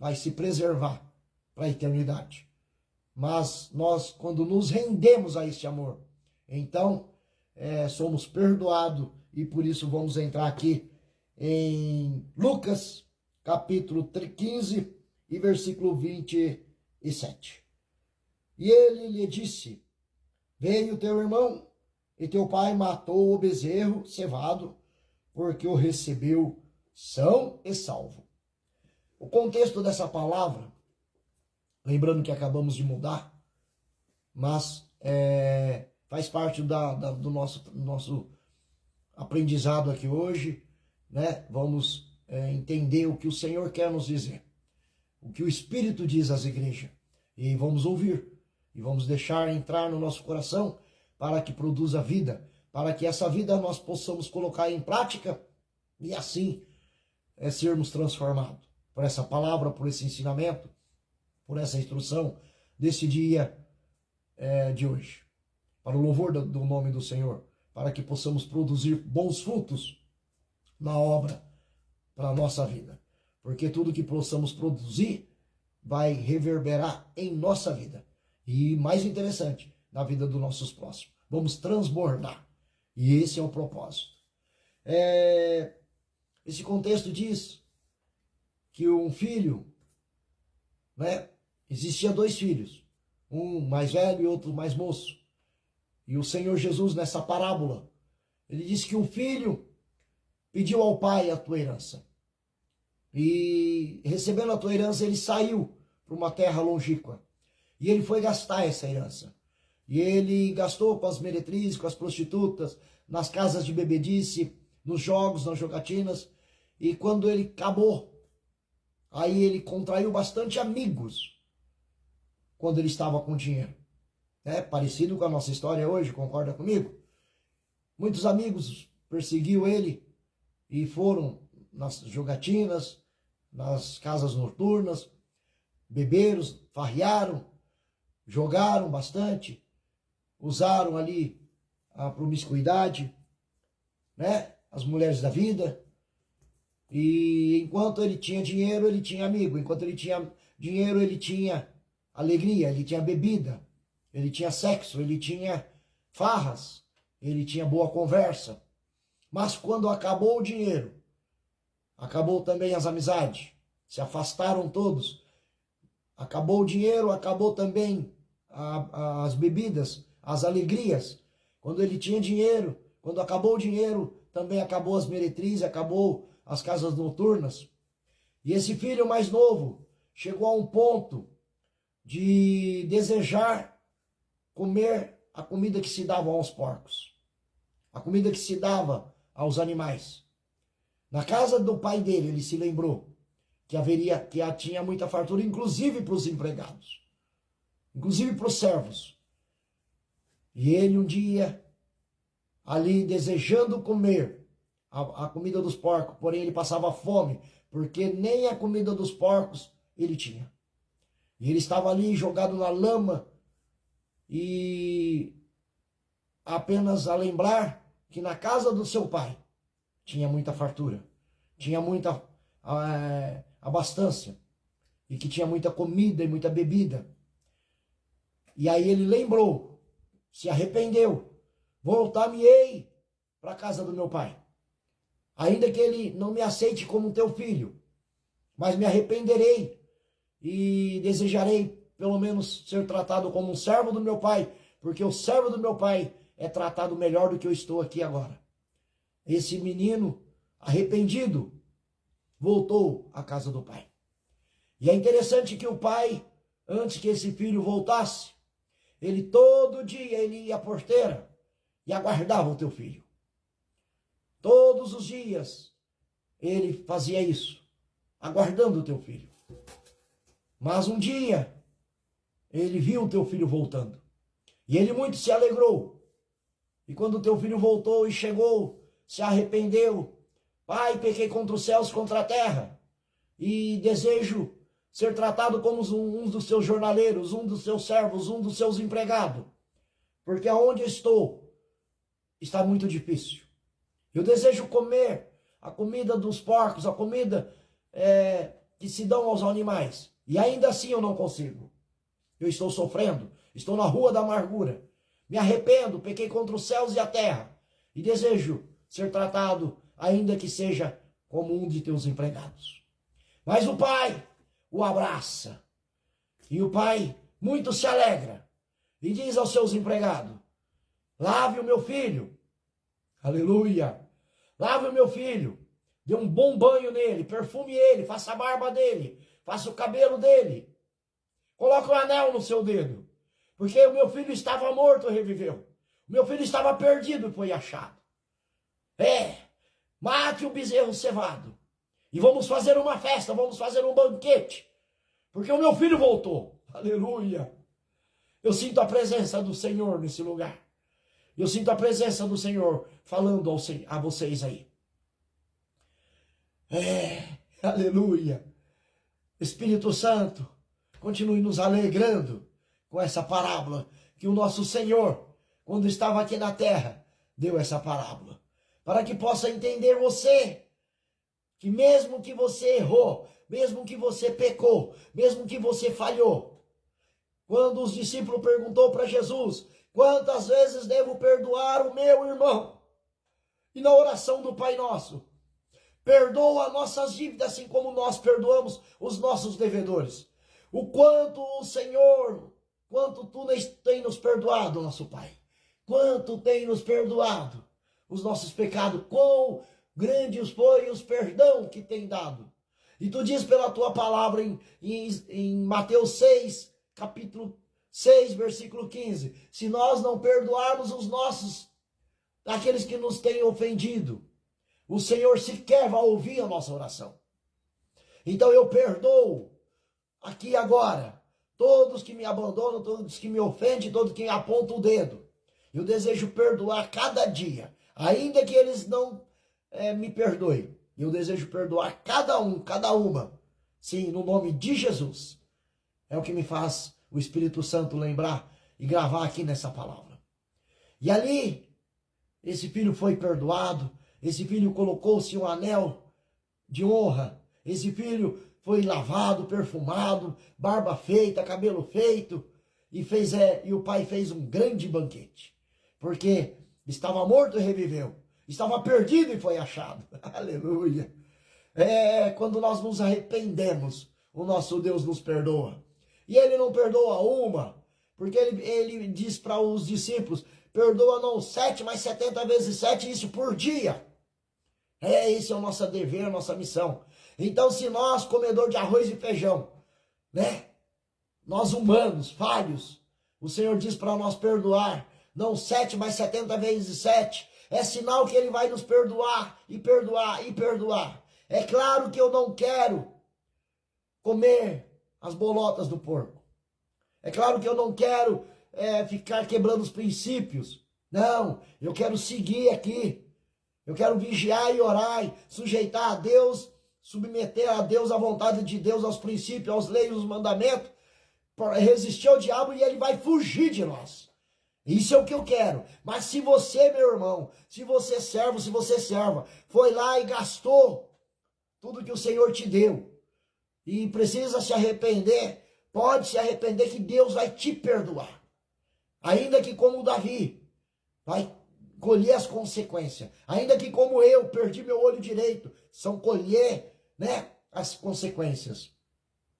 vai se preservar para a eternidade. Mas nós, quando nos rendemos a este amor, então somos perdoados, e por isso vamos entrar aqui em Lucas, capítulo 15 e versículo 27. E ele lhe disse: veio teu irmão, e teu pai matou o bezerro cevado, porque o recebeu são e salvo. O contexto dessa palavra, lembrando que acabamos de mudar, mas faz parte do nosso aprendizado aqui hoje, né? Vamos entender o que o Senhor quer nos dizer, o que o Espírito diz às igrejas, e vamos ouvir, e vamos deixar entrar no nosso coração para que produza vida, para que essa vida nós possamos colocar em prática e assim sermos transformados por essa palavra, por esse ensinamento, por essa instrução desse dia de hoje, para o louvor do nome do Senhor, para que possamos produzir bons frutos na obra para a nossa vida, porque tudo que possamos produzir vai reverberar em nossa vida, e mais interessante, na vida dos nossos próximos. Vamos transbordar, e esse é o propósito. Esse contexto diz que um filho, né? Existia 2 filhos, um mais velho e outro mais moço. E o Senhor Jesus, nessa parábola, ele disse que um filho pediu ao pai a tua herança. E recebendo a tua herança, ele saiu para uma terra longínqua. E ele foi gastar essa herança. E ele gastou com as meretrizes, com as prostitutas, nas casas de bebedice, nos jogos, nas jogatinas. E quando ele acabou, aí ele contraiu bastante amigos quando ele estava com dinheiro. Parecido com a nossa história hoje, concorda comigo? Muitos amigos perseguiu ele e foram nas jogatinas, nas casas noturnas, beberam, farrearam, jogaram bastante, usaram ali a promiscuidade, né? As mulheres da vida. E enquanto ele tinha dinheiro, ele tinha amigo. Enquanto ele tinha dinheiro, ele tinha alegria, ele tinha bebida, ele tinha sexo, ele tinha farras, ele tinha boa conversa. Mas quando acabou o dinheiro, acabou também as amizades, se afastaram todos. Acabou o dinheiro, acabou também as bebidas, as alegrias. Quando ele tinha dinheiro, quando acabou o dinheiro, também acabou as meretrizes, acabou as casas noturnas. E esse filho mais novo chegou a um ponto de desejar comer a comida que se dava aos porcos, a comida que se dava aos animais. Na casa do pai dele, ele se lembrou que tinha muita fartura, inclusive para os empregados, inclusive para os servos. E ele um dia, ali desejando comer a comida dos porcos, porém ele passava fome, porque nem a comida dos porcos ele tinha. E ele estava ali jogado na lama, e apenas a lembrar que na casa do seu pai tinha muita fartura, tinha muita abastança, e que tinha muita comida e muita bebida. E aí ele lembrou, se arrependeu: voltar-me-ei para a casa do meu pai, ainda que ele não me aceite como teu filho, mas me arrependerei e desejarei pelo menos ser tratado como um servo do meu pai, porque o servo do meu pai é tratado melhor do que eu estou aqui agora. Esse menino arrependido voltou à casa do pai. E é interessante que o pai, antes que esse filho voltasse, ele todo dia ele ia à porteira e aguardava o teu filho. Todos os dias ele fazia isso, aguardando o teu filho. Mas um dia ele viu o teu filho voltando, e ele muito se alegrou. E quando o teu filho voltou e chegou, se arrependeu: pai, pequei contra os céus, contra a terra, e desejo ser tratado como um dos seus jornaleiros, um dos seus servos, um dos seus empregados, porque aonde estou está muito difícil. Eu desejo comer a comida dos porcos, a comida que se dão aos animais. E ainda assim eu não consigo. Eu estou sofrendo, estou na rua da amargura. Me arrependo, pequei contra os céus e a terra. E desejo ser tratado, ainda que seja como um de teus empregados. Mas o pai o abraça. E o pai muito se alegra. E diz aos seus empregados: lave o meu filho. Aleluia. Lave o meu filho. Dê um bom banho nele, perfume ele, faça a barba dele, faça o cabelo dele. Coloque um anel no seu dedo. Porque o meu filho estava morto e reviveu. O meu filho estava perdido e foi achado. Mate o bezerro cevado. E vamos fazer uma festa, vamos fazer um banquete. Porque o meu filho voltou. Aleluia. Eu sinto a presença do Senhor nesse lugar. Eu sinto a presença do Senhor falando a vocês aí. Aleluia. Espírito Santo, continue nos alegrando com essa parábola que o nosso Senhor, quando estava aqui na terra, deu essa parábola. Para que possa entender você, que mesmo que você errou, mesmo que você pecou, mesmo que você falhou, quando os discípulos perguntou para Jesus: quantas vezes devo perdoar o meu irmão? E na oração do Pai Nosso: perdoa nossas dívidas, assim como nós perdoamos os nossos devedores. O quanto o Senhor, quanto tu tem nos perdoado, nosso Pai. Quanto tem nos perdoado os nossos pecados. Quão grandes foi os perdão que tem dado. E tu diz pela tua palavra em Mateus 6, capítulo 6, versículo 15. Se nós não perdoarmos os nossos, aqueles que nos têm ofendido, o Senhor sequer vai ouvir a nossa oração. Então eu perdoo aqui agora todos que me abandonam, todos que me ofendem, todos que me apontam o dedo. Eu desejo perdoar cada dia, ainda que eles não me perdoem. Eu desejo perdoar cada um, cada uma. Sim, no nome de Jesus. É o que me faz o Espírito Santo lembrar e gravar aqui nessa palavra. E ali, esse filho foi perdoado. Esse filho colocou-se um anel de honra. Esse filho foi lavado, perfumado, barba feita, cabelo feito. E o pai fez um grande banquete. Porque estava morto e reviveu. Estava perdido e foi achado. Aleluia. Quando nós nos arrependemos, o nosso Deus nos perdoa. E ele não perdoa uma. Porque ele diz para os discípulos: perdoa não 7, mas 70 vezes 7, isso por dia. Esse é o nosso dever, a nossa missão. Então, se nós, comedor de arroz e feijão, nós humanos, falhos, o Senhor diz para nós perdoar, não 7, mas 70 vezes 7, é sinal que ele vai nos perdoar, e perdoar, e perdoar. É claro que eu não quero comer as bolotas do porco. É claro que eu não quero ficar quebrando os princípios. Não, eu quero seguir aqui. Eu quero vigiar e orar, sujeitar a Deus, submeter a Deus, à vontade de Deus, aos princípios, aos leis, aos mandamentos, resistir ao diabo e ele vai fugir de nós. Isso é o que eu quero. Mas se você, meu irmão, se você servo, se você serva, foi lá e gastou tudo que o Senhor te deu e precisa se arrepender, pode se arrepender que Deus vai te perdoar. Ainda que como Davi, vai colher as consequências. Ainda que como eu perdi meu olho direito, são colher, as consequências.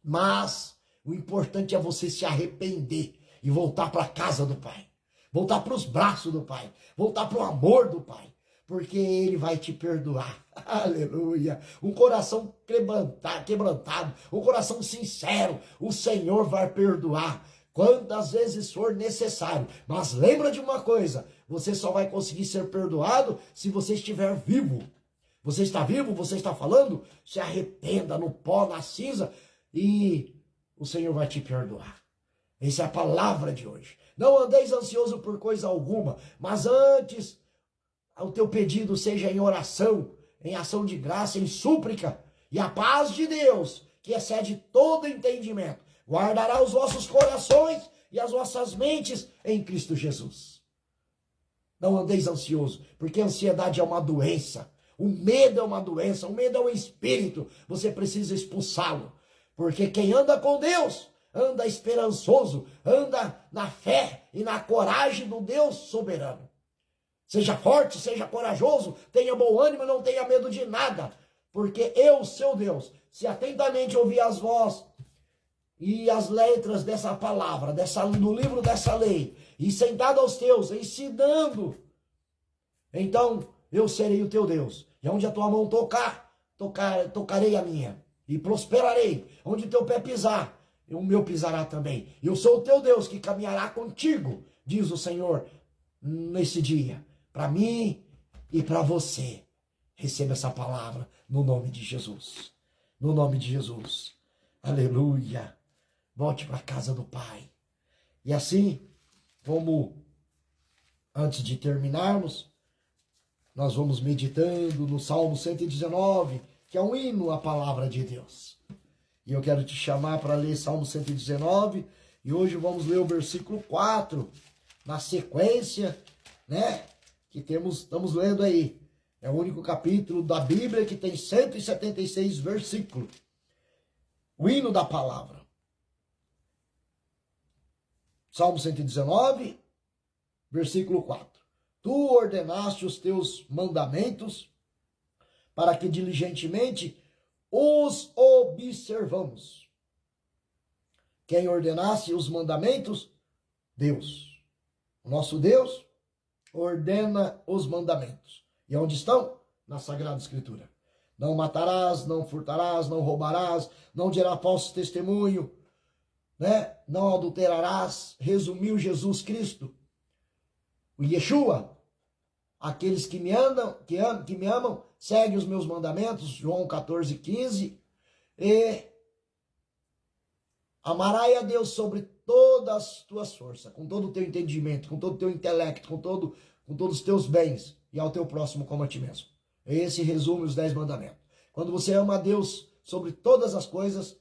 Mas o importante é você se arrepender e voltar para a casa do Pai. Voltar para os braços do Pai. Voltar para o amor do Pai. Porque Ele vai te perdoar. Aleluia. Um coração quebrantado. Um coração sincero. O Senhor vai perdoar quantas vezes for necessário. Mas lembra de uma coisa. Você só vai conseguir ser perdoado se você estiver vivo. Você está vivo? Você está falando? Se arrependa no pó, na cinza. E o Senhor vai te perdoar. Essa é a palavra de hoje. Não andeis ansioso por coisa alguma, mas antes o teu pedido seja em oração, em ação de graça, em súplica. E a paz de Deus, que excede todo entendimento, guardará os vossos corações e as vossas mentes em Cristo Jesus. Não andeis ansioso, porque a ansiedade é uma doença. O medo é uma doença, o medo é um espírito. Você precisa expulsá-lo. Porque quem anda com Deus, anda esperançoso, anda na fé e na coragem do Deus soberano. Seja forte, seja corajoso, tenha bom ânimo, não tenha medo de nada. Porque eu, seu Deus, se atentamente ouvir as vozes e as letras dessa palavra, no livro dessa lei, e sentado aos teus, ensinando, então eu serei o teu Deus. E onde a tua mão tocarei a minha. E prosperarei. Onde o teu pé pisar, o meu pisará também. Eu sou o teu Deus que caminhará contigo, diz o Senhor, nesse dia. Para mim e para você. Receba essa palavra no nome de Jesus. No nome de Jesus. Aleluia. Volte para a casa do Pai. E assim, como antes de terminarmos, nós vamos meditando no Salmo 119, que é um hino à palavra de Deus. E eu quero te chamar para ler Salmo 119, e hoje vamos ler o versículo 4, na sequência, né, que estamos lendo aí. É o único capítulo da Bíblia que tem 176 versículos. O hino da palavra. Salmo 119, versículo 4. Tu ordenaste os teus mandamentos para que diligentemente os observamos. Quem ordenasse os mandamentos? Deus. O nosso Deus ordena os mandamentos. E onde estão? Na Sagrada Escritura. Não matarás, não furtarás, não roubarás, não dirás falso testemunho, né? Não adulterarás. Resumiu Jesus Cristo. O Yeshua, aqueles que me amam, seguem os meus mandamentos, João 14:15, e amarás a Deus sobre todas as tuas forças, com todo o teu entendimento, com todo o teu intelecto, com todos os teus bens, e ao teu próximo como a ti mesmo. Esse resume os 10 mandamentos. Quando você ama a Deus sobre todas as coisas,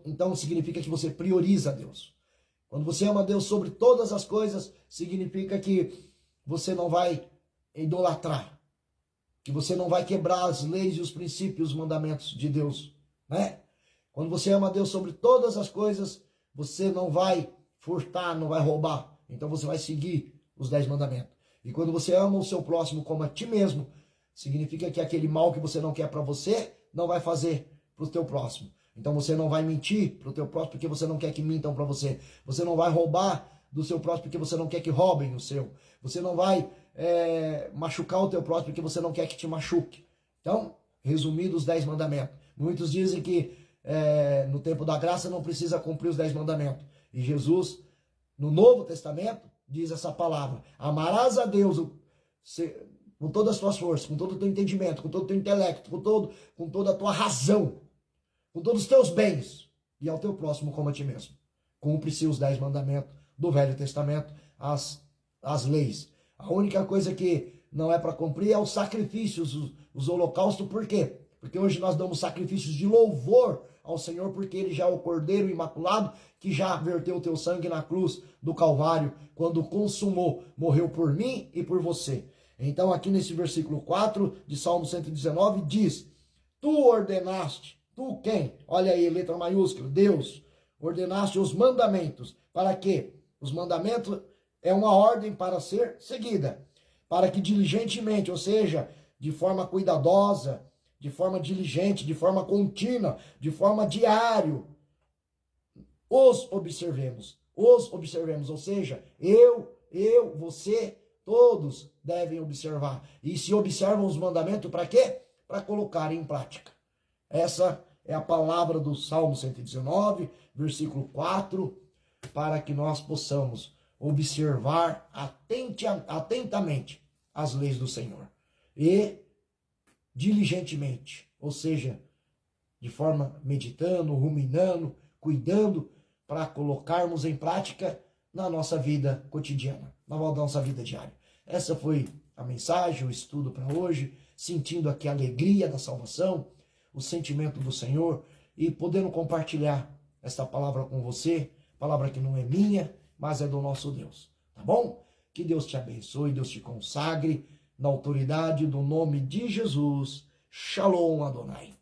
então significa que você prioriza a Deus. Quando você ama a Deus sobre todas as coisas, significa que você não vai idolatrar, que você não vai quebrar as leis e os princípios, os mandamentos de Deus, né? Quando você ama a Deus sobre todas as coisas, você não vai furtar, não vai roubar. Então você vai seguir os 10 mandamentos. E quando você ama o seu próximo como a ti mesmo, significa que aquele mal que você não quer para você, não vai fazer para o teu próximo. Então você não vai mentir para o teu próximo porque você não quer que mintam para você. Você não vai roubar do seu próximo porque você não quer que roubem o seu. Você não vai machucar o teu próximo porque você não quer que te machuque. Então, resumindo os 10 mandamentos. Muitos dizem que no tempo da graça não precisa cumprir os 10 mandamentos. E Jesus, no Novo Testamento, diz essa palavra. Amarás a Deus com todas as tuas forças, com todo o teu entendimento, com todo o teu intelecto, com toda a tua razão, com todos os teus bens, e ao teu próximo como a ti mesmo. Cumpre-se os 10 mandamentos do Velho Testamento, as leis. A única coisa que não é para cumprir é os sacrifícios, os holocaustos. Por quê? Porque hoje nós damos sacrifícios de louvor ao Senhor, porque Ele já é o Cordeiro Imaculado, que já verteu o teu sangue na cruz do Calvário, quando consumou, morreu por mim e por você. Então aqui nesse versículo 4 de Salmo 119 diz, tu ordenaste, tu quem? Olha aí, letra maiúscula, Deus, ordenaste os mandamentos. Para quê? Os mandamentos é uma ordem para ser seguida, para que diligentemente, ou seja, de forma cuidadosa, de forma diligente, de forma contínua, de forma diária, os observemos, ou seja, eu, você, todos devem observar. E se observam os mandamentos, para quê? Para colocar em prática. Essa é a palavra do Salmo 119, versículo 4, para que nós possamos observar atentamente as leis do Senhor. E diligentemente, ou seja, de forma meditando, ruminando, cuidando, para colocarmos em prática na nossa vida cotidiana, na nossa vida diária. Essa foi a mensagem, o estudo para hoje, sentindo aqui a alegria da salvação, o sentimento do Senhor e podendo compartilhar esta palavra com você, palavra que não é minha, mas é do nosso Deus, tá bom? Que Deus te abençoe, Deus te consagre, na autoridade do nome de Jesus. Shalom Adonai.